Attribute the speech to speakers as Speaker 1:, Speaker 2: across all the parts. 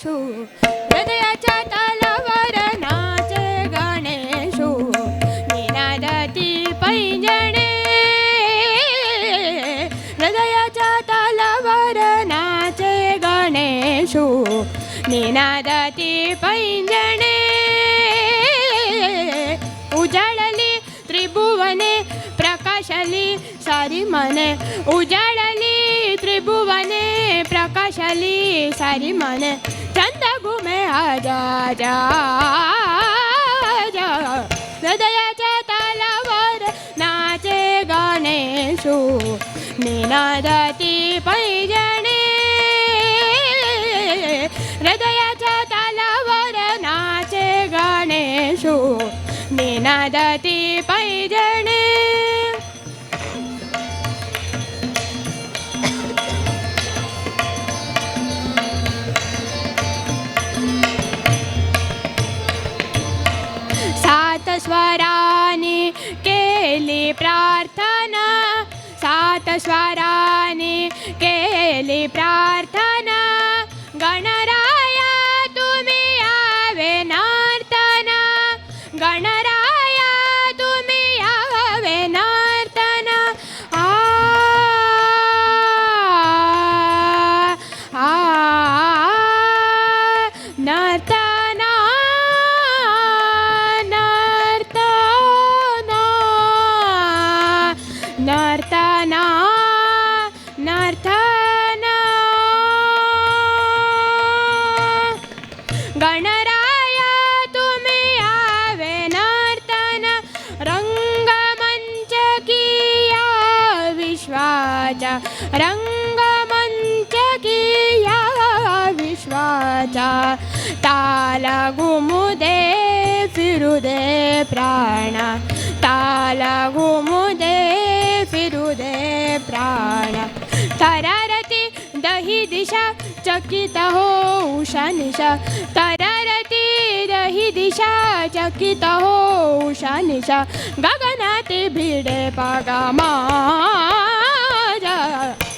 Speaker 1: गणेशू हृदयाच्या तालावर नाचे गणेशू निनादती पैंजणे हृदयाच्या तालावर नाचे गणेशू निनादती पैंजणे उजाळली त्रिभुवने प्रकाशली सारी मने उजाळली त्रिभुवने प्रकाशली सारी मने चंद घुमे आजा जा जा हृदयाच्या तालावर नाचे गणेशू निनादती पैंजणे हृदयाच्या तालावर नाचे गणेशू निनादती पैंजणे सात स्वरानी केली प्रार्थना सात स्वरानी केली प्रार्थना गणराया तुम्ही यावे नर्तना गणराया तुम्ही यावे नर्तना आ आ नर्तना नर्तना नर्तना गणराया तुम्ही यावे नर्तना रंगमंच किया विश्वाचा रंगमंच किया विश्वाचा ताल घुमुदे फिरू दे प्राण ताल घुमुदे फिरू दे प्राण तरारती दही दिशा चकित हो उषा निशा तरारती दही दिशा चकित हो उषा निशा गगनाती भिडे पागा माझा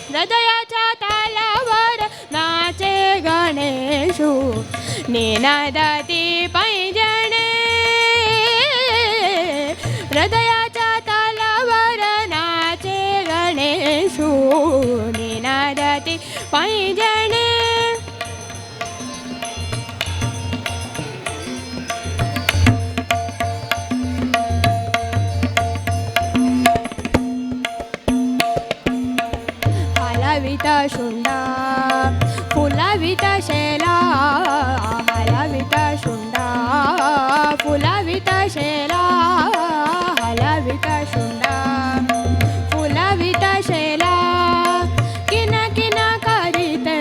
Speaker 1: हृदयाच्या तालावर नाचे गणेशू निनादती पैंजणे हृदयाच्या तालावर नाचे गणेशू निनादती पैंजणे हलविता शुंडा फुलाविता शेला हलविता शुंडा फुलाविता शेला हलविता शुंडा फुलाविता शेला किन किन करीते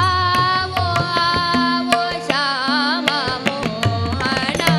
Speaker 1: आवो आवो श्यामा मोहना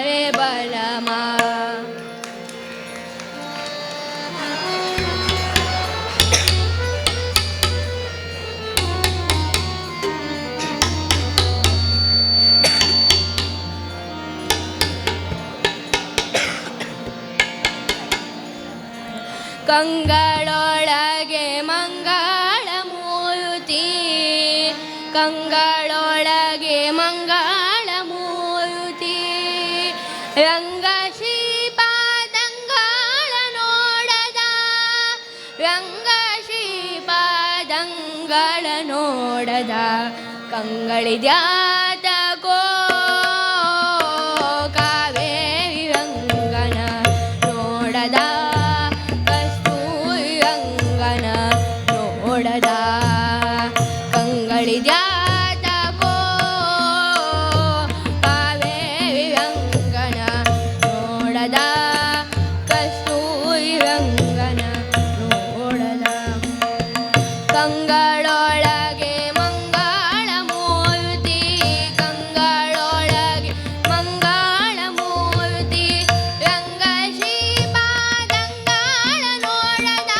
Speaker 1: रे बलमा. ಕಂಗಳೊಳಗೆ ಮಂಗಳ ಮೂರ್ತಿ, ಕಂಗಳೊಳಗೆ ಮಂಗಳ ಮೂರ್ತಿ, ರಂಗ ಶ್ರೀಪಾದಂಗಳ ನೋಡದ, ರಂಗ ಶ್ರೀಪಾದಂಗಳ ನೋಡದ, ಕಂಗಳಿದ್ಯಾತಕೋ ಕಾವೇರಿ ರಂಗನ ನೋಡದ, ನೋಡದ, ಕಂಗಳಿದ್ಯಾತಕೋ ಕಾವೇರಿ ರಂಗನ ನೋಡದ, ಕಸ್ತೂರಿ ರಂಗನ ನೋಡದ. ಕಂಗಳೊಳಗೆ ಮಂಗಳ ಮೂರ್ತಿ, ಕಂಗಳೊಳಗೆ ಮಂಗಳ ಮೂರ್ತಿ, ರಂಗ ಶ್ರೀಪಾದಂಗಳ ನೋಡದ,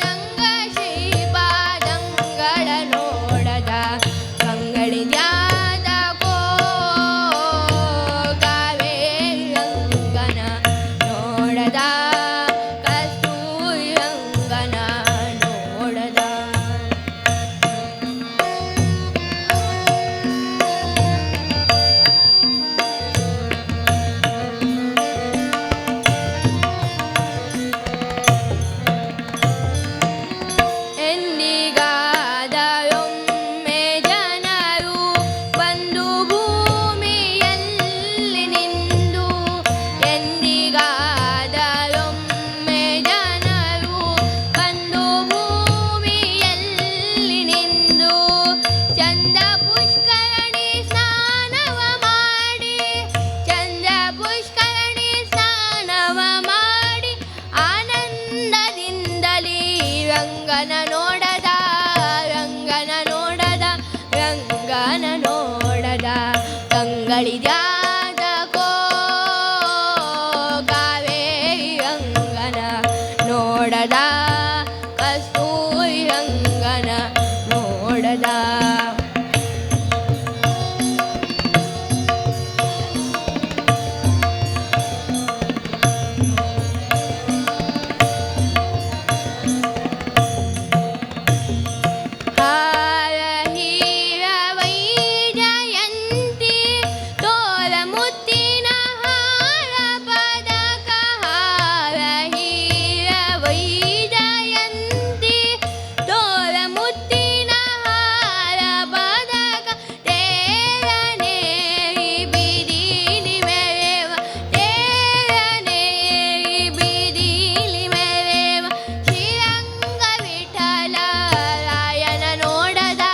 Speaker 1: ರಂಗ ಶ್ರೀಪಾದಂಗಳ ನೋಡದ, ಕಂಗಳಿದ್ಯಾತಕೋ ಕಾವೇರಿ ರಂಗನ ನೋಡದ, ಕಸ್ತೂರಿ ರಂಗನ ನೋಡದ. ಎಂದಿಗಾದರೊಮ್ಮೆ ಜನರು ಬಂದು ಭೂಮಿಯಲ್ಲಿ ನಿಂದು, ಎಂದಿಗಾದರೊಮ್ಮೆ ಜನರು ಬಂದು ಭೂಮಿಯಲ್ಲಿ ನಿಂದು, ಚಂದ ಪುಷ್ಕರಣಿ ಸ್ನಾನವ ಮಾಡಿ, ಚಂದ ಪುಷ್ಕರಣಿ ಸ್ನಾನವ ಮಾಡಿ, ಆನಂದದಿಂದಲೀ ರಂಗನ ನೋಡದ, ರಂಗನ ನೋಡದ, ರಂಗನ ನೋಡದ, ಕಂಗಳಿದ್ಯಾತಕೋ ಕಾವೇರಿ ರಂಗನ ನೋಡದ, ಕಸ್ತೂರಿ ರಂಗನ ನೋಡದ. ಹಾರ ಹೀರ ವೈಜಯಂತಿ ತೋರ ಮುತ್ತಿನ ಹಾರ ಪದಕ, ಹಾರ ಹೀರ ವೈಜಯಂತಿ ತೋರ ಮುತ್ತಿನ ಹಾರ ಪದಕ, ತೇರನೇರಿ ಬೀದಿಲಿ ಮೆರೆವ, ತೇರನೇರಿ ಬೀದಿಲಿ ಮೆರೆವ, ಶ್ರೀರಂಗ ವಿಠಲ ರಾಯನ ನೋಡದ,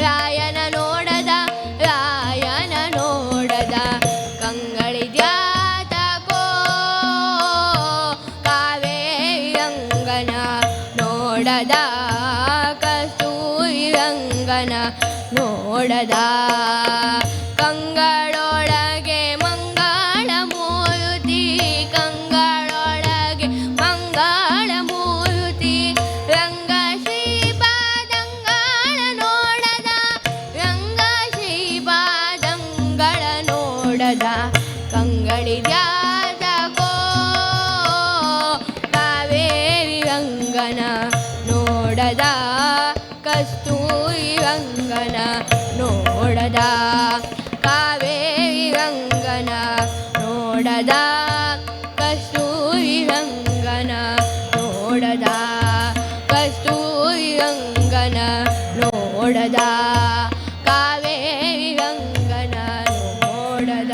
Speaker 1: ರಾಯನ ನೋಡದ, ರಾಯನ ನೋಡದ, ಕಂಗಳಿದ್ಯಾತಕೋ ಕಾವೇರಿ ರಂಗನ ನೋಡದ, ಕಸ್ತೂರಿ ರಂಗನ ನೋಡದ. ಕಂಗಳೊಳಗೆ ಮಂಗಳ ಮೂರ್ತಿ, ಕಂಗಳೊಳಗೆ ಮಂಗಳ ಮೂರ್ತಿ, ರಂಗ ಶ್ರೀಪಾದಂಗಳ ನೋಡದ, ರಂಗ ಶ್ರೀಪಾದಂಗಳ ನೋಡದ, ಕಂಗಳಿದ್ಯಾತಕೋ ಕಾವೇರಿ ರಂಗನ ನೋಡದ, ಕಸ್ತೂರಿ ರಂಗನ ನೋಡದ, ಕಾವೇರಿ ರಂಗನ ನೋಡದ, ಕಸ್ತೂರಿ ರಂಗನ ನೋಡದ, ಕಸ್ತೂರಿ ರಂಗನ ನೋಡದ, ಕಾವೇರಿ ರಂಗನ ನೋಡದ.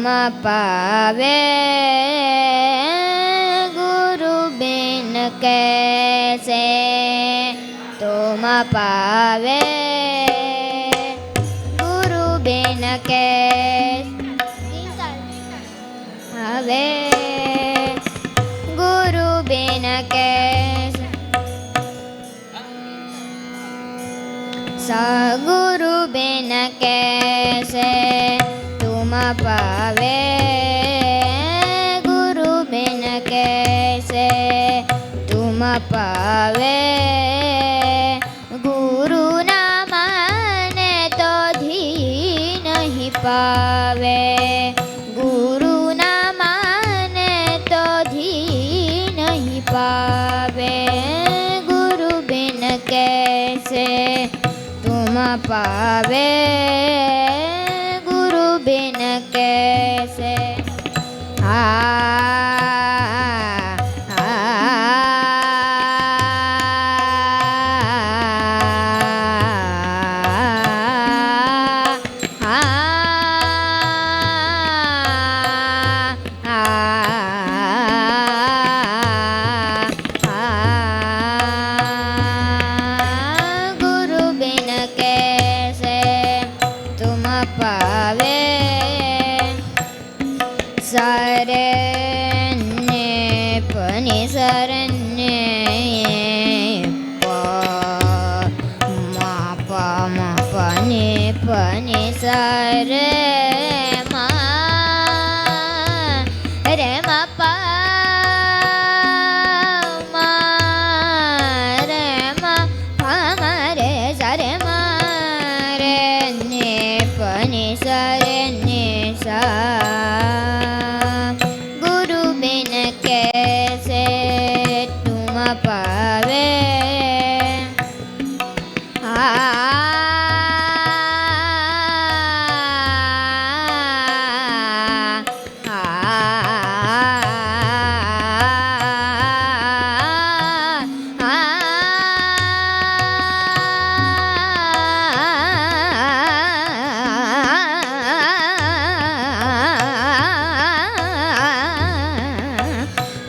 Speaker 2: तुम पावे गुरु बिन कैसे तुम पावे गुरु बिन कैसे पावे गुरु बिन कैसे सगुरु बिन कैसे तुम पावे गुरु बिन कैसे तुम पावे गुरु न माने तो धी नहीं पावे गुरु न माने तो धी नहीं पावे गुरु बिन कैसे तुम पावे गुरु बिन कैसे गुरु बिन कैसे तुम पावे शरण्य पनि शरण्य प म पनि पनि सर मा रे म प म रे म प म रे स रे म रे ने पनि स रे ने सा गुरु बिन कैसे तुम पावे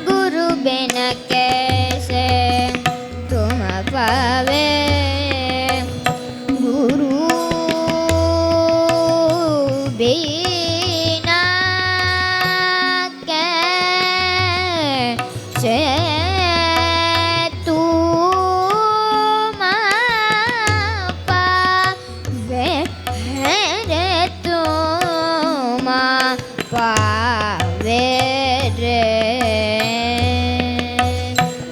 Speaker 2: गुरु बिन कैसे तुम पावे गुरु बिना कैसे तुम पावे रे तुम पावे रे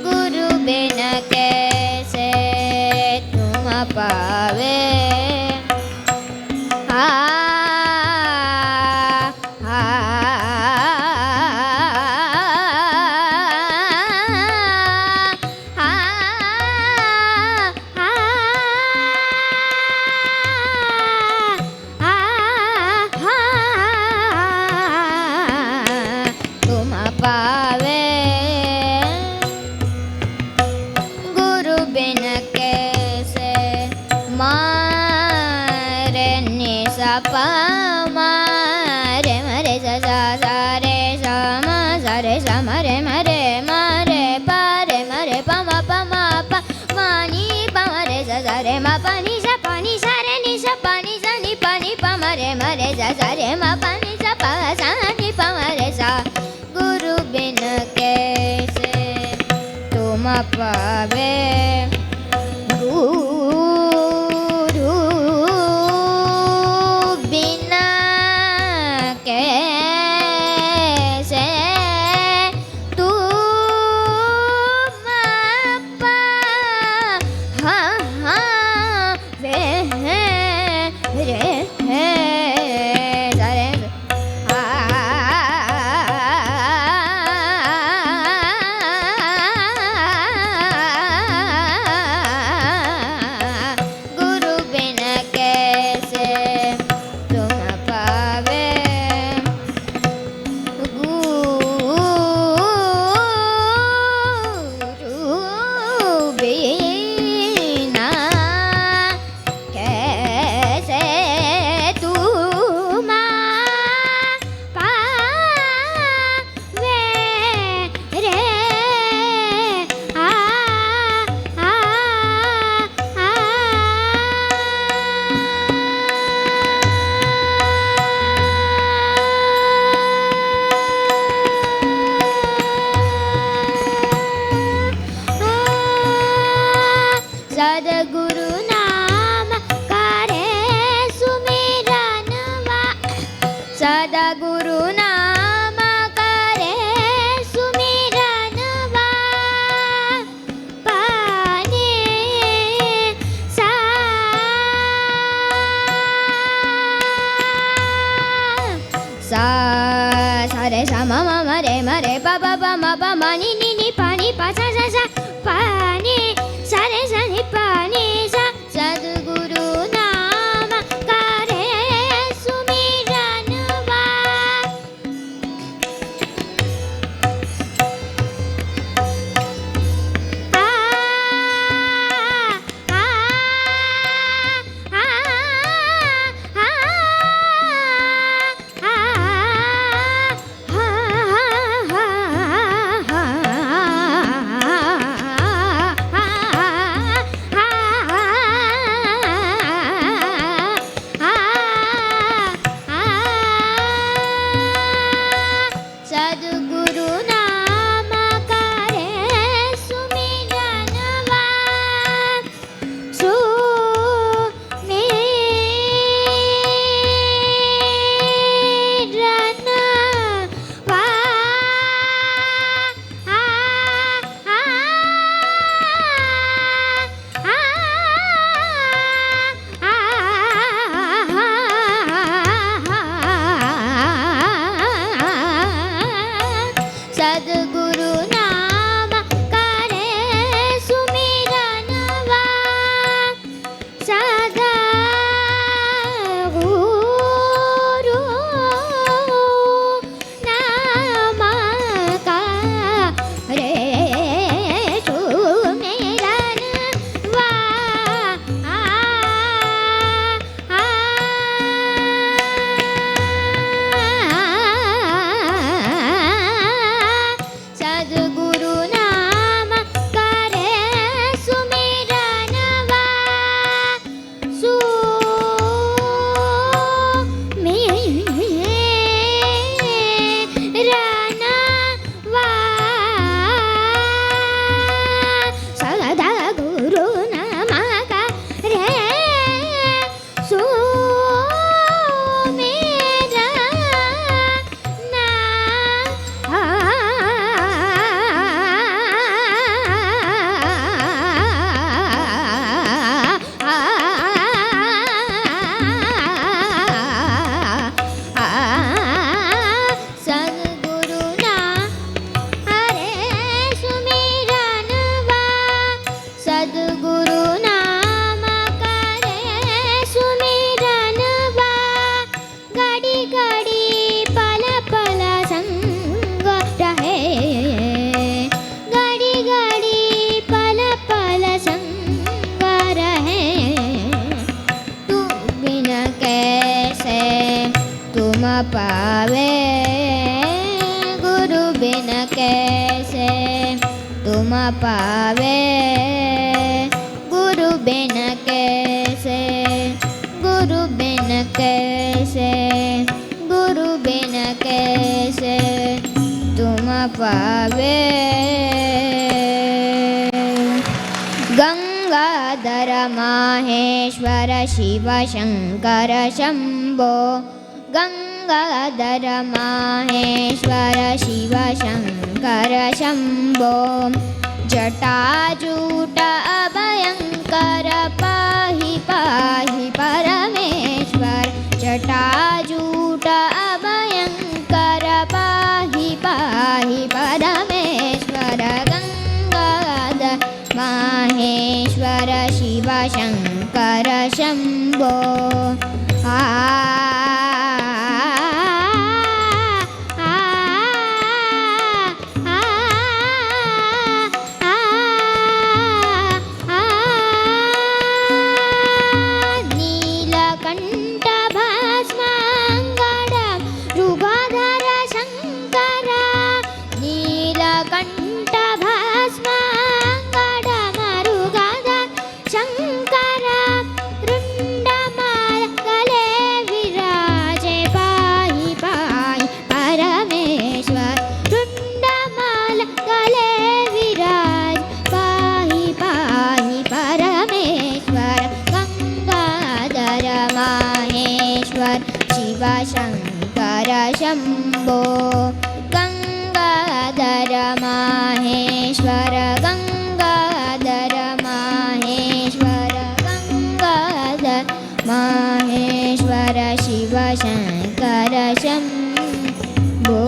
Speaker 2: गुरु बिन कैसे तुम पावे तुम पावे गुरु बिन कैसे मारे नि सा पा मारे मरे सा सा सा रे सा मा सा रे सा मरे मरे मरे पा रे मरे पा मा नी पा मरे सा सा रे मा पा नी सा रे नि सा पा नी पा मरे मरे सा सा रे मा पा नी सा नी पा मरे सा गुरु बिन कैसे तुम पावे गुरु बिना कैसे तुम पावे रे रे सा म रे प प प म प म नि पा नि पा सा सा सा पा नि सा रे सा नि पा नि सा सद्गुरु नाम करे सुमिरन वा सद्गुरु नाम करे सुमिरन वा सुमिरन वा सद्गुरु नाम करे सुमिरन वा सदा गुरु नाम करे सुमिरन वा सद्गुरु नाम करे सुमिरन वा सुमिरन वा सदा गुरु नाम करे सद्गुरु सद्गुरु नाम करे सुमिरन वा घड़ी घड़ी पल पल संग रहे घड़ी घड़ी पल पल संग रहे तू बिन कैसे तुम पावे गुरु बिन कैसे तुम पावे गुरु बिन कैसे गुरु बिन कैसे गुरु बिन कैसे तुम पावे गंगाधर माहेश्वर शिव शंकर शंभो गंगाधर माहेश्वर शिव शंकर शंभो जटाजूट अभयंकर पाहि पाहि परमेश्वर जटाजूट अभयंकर पाहि पाहि परमेश्वर गंगाधर माहेश्वर शिव शंकर शंभो नीलकंठ भस्मांगड मृगधर शंकर नीलकंठ भस्मांगड मृगधर शंकर रुंडमाल गले विराजे पाहि पाहि परमेश्वर रुंडमाल गले विराज पाहि पाहि परमेश्वर गंगाधर माहेश्वर शिव शंकर शंभो गंगाधर माहेश्वर गंगाधर माहेश्वर गंगाधर माहेश्वर शिव शंकर शंभो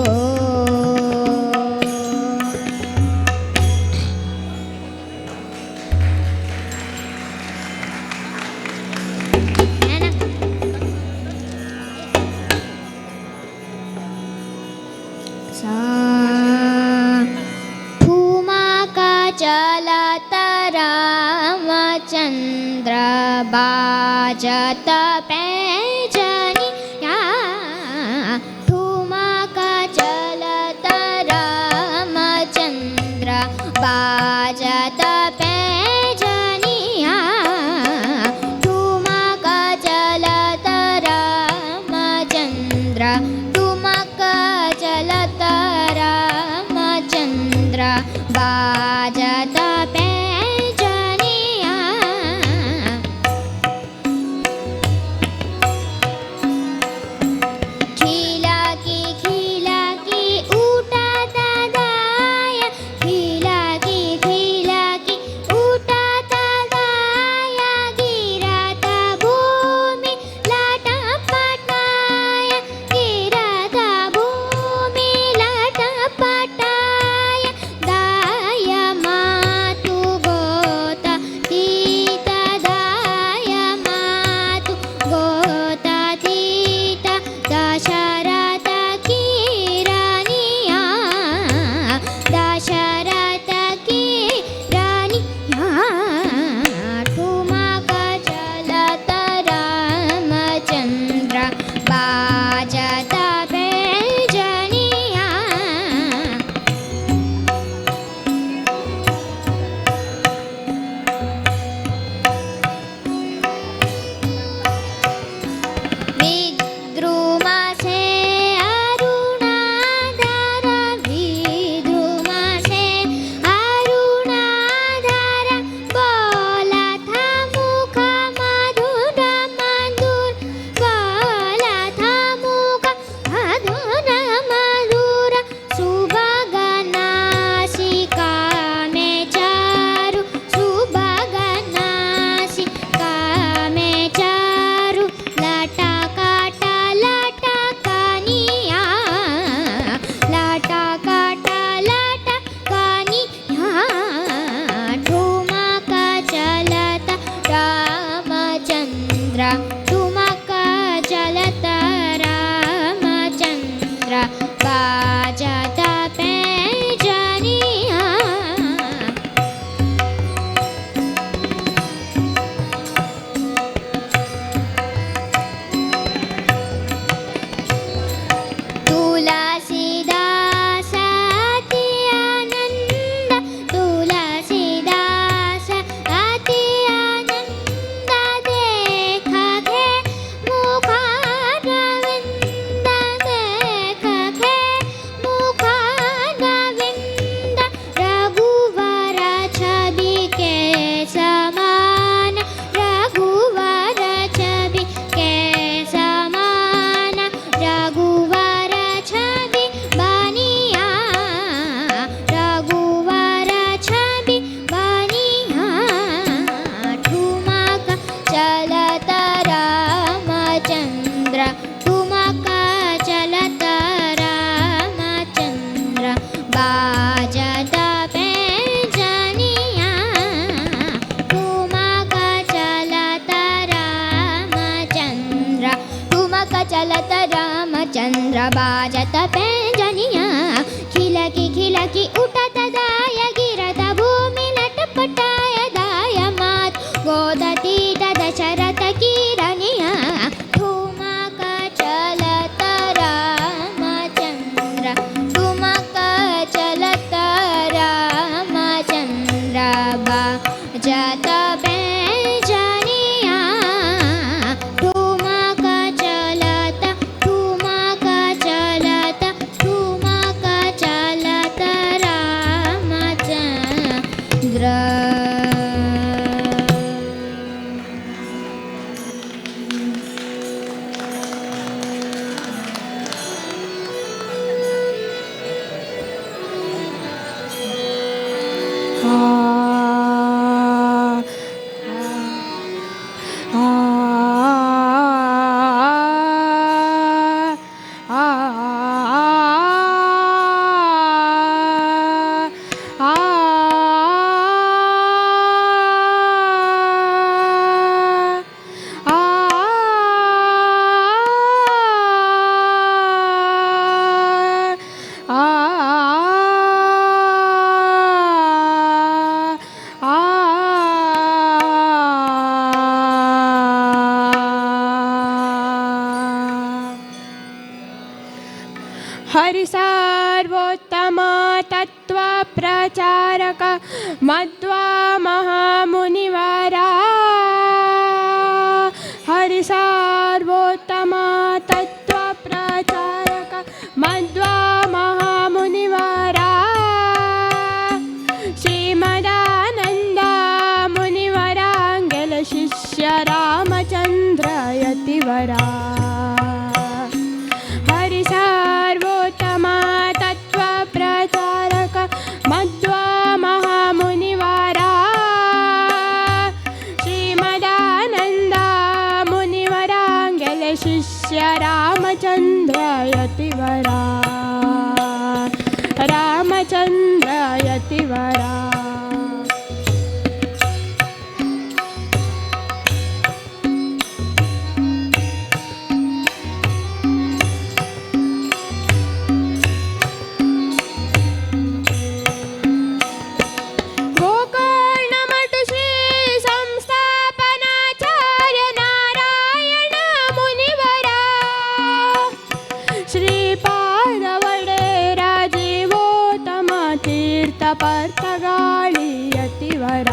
Speaker 2: सा ठुमका चलत रामचंद्र बाजत पैजनिया ठुमका चलत रामचंद्र बाजत पैजनिया ठुमका चलत रामचंद्र ठुमका चलत रामचंद्र बाजत पैजनिया
Speaker 1: सार्वोत्तम तत्व प्रचारक मध्वा महामुनिवरा हरि सार्वोत्तम तत्व प्रचारक मध्वा महामुनिवरा श्रीमदानंद मुनिवरांगल शिष्य रामचंद्र यतिवरा हरि सार्वोत्तम तत्व प्रचारक मध्वा महामुनिवरा श्रीमदानंद मुनिवरांगल शिष्य रामचंद्र यतिवरा रामचंद्र यतिवरा ಪರ್ತಗಾಳಿ ಯತಿವರ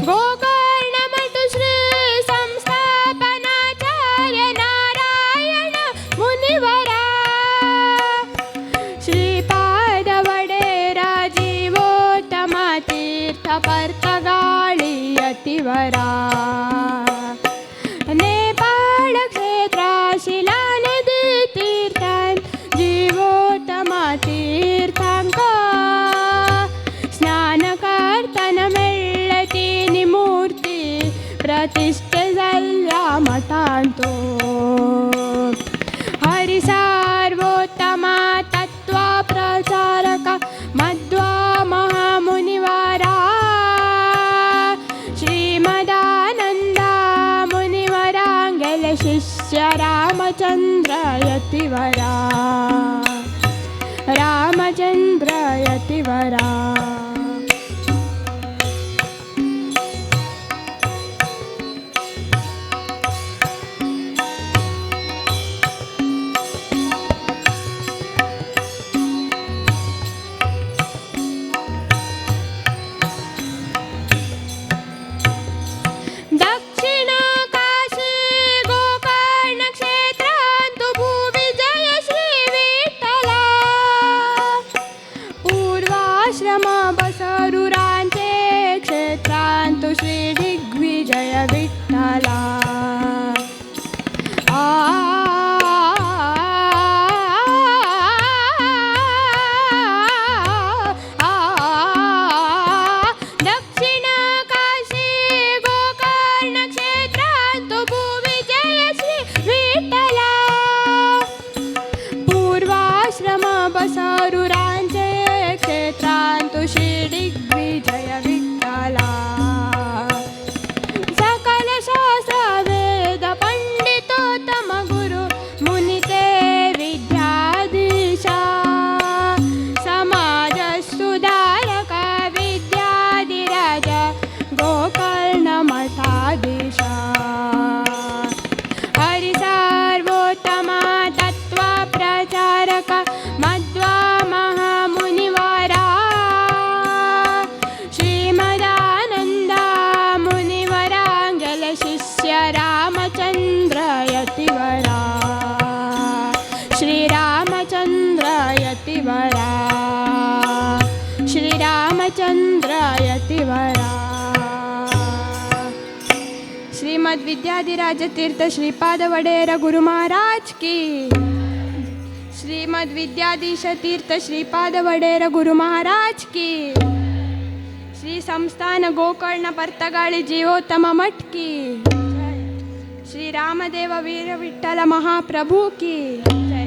Speaker 1: ಗೋಕರ್ಣ ಮಠ ಶ್ರೀ ಸಂಸ್ಥಾಪನಾಚಾರ್ಯ ನಾರಾಯಣ ಮುನಿವರ ಶ್ರೀಪಾದ ವಡೇರ ಜೀವೋತ್ತಮ ತೀರ್ಥ ಪರ್ತಗಾಳಿ ಯತಿವರ नेपाळ क्षेत्र शिलानदी तीर्थान जीवोत्तम तीर्थांक स्नान करताना मेळ्ळती निमूर्ती प्रतिष्ठे झाल्या मठांतो हरि सार्वोत्तम तत्व प्रचारक मध्वा महामुनिवरा श्रीमदानंद मुनिवरांगल शिष्य रामचंद्र यतिवरा रामचंद्र यतिवरा बसरूरांचे क्षेत्रांतु श्री दिग्विजय विठ्ठला दक्षिण काशी गोकर्ण क्षेत्रांतु भूविजय श्री विठ्ठला पूर्वाश्रम बसरूरांचे क्षेत्रांतु श्री दिग्विजय विठ्ठला सकल शास्त्र वेद पंडितोत्तम गुरु मुनिते विद्याधीशा समाज सुधारक विद्याधिराज गोकर्ण मठाधीशा हरि सार्वोत्तम तत्व प्रचारक मध्वा महामुनिवरा श्रीमदानंद मुनिवरांगल शिष्य रामचंद्र यतिवरा श्रीरामचंद्र यतिवरा श्रीरामचंद्र यतिवरा श्रीमद विद्याधिराज तीर्थ श्रीपाद वडेर गुरु महाराज की श्रीमद विद्याधीश तीर्थ श्रीपाद वडेर गुरु महाराज की श्री संस्थान गोकर्ण पर्तगाळी जीवोत्तम मठ की श्री रामदेव वीर विठ्ठल महाप्रभु की जय।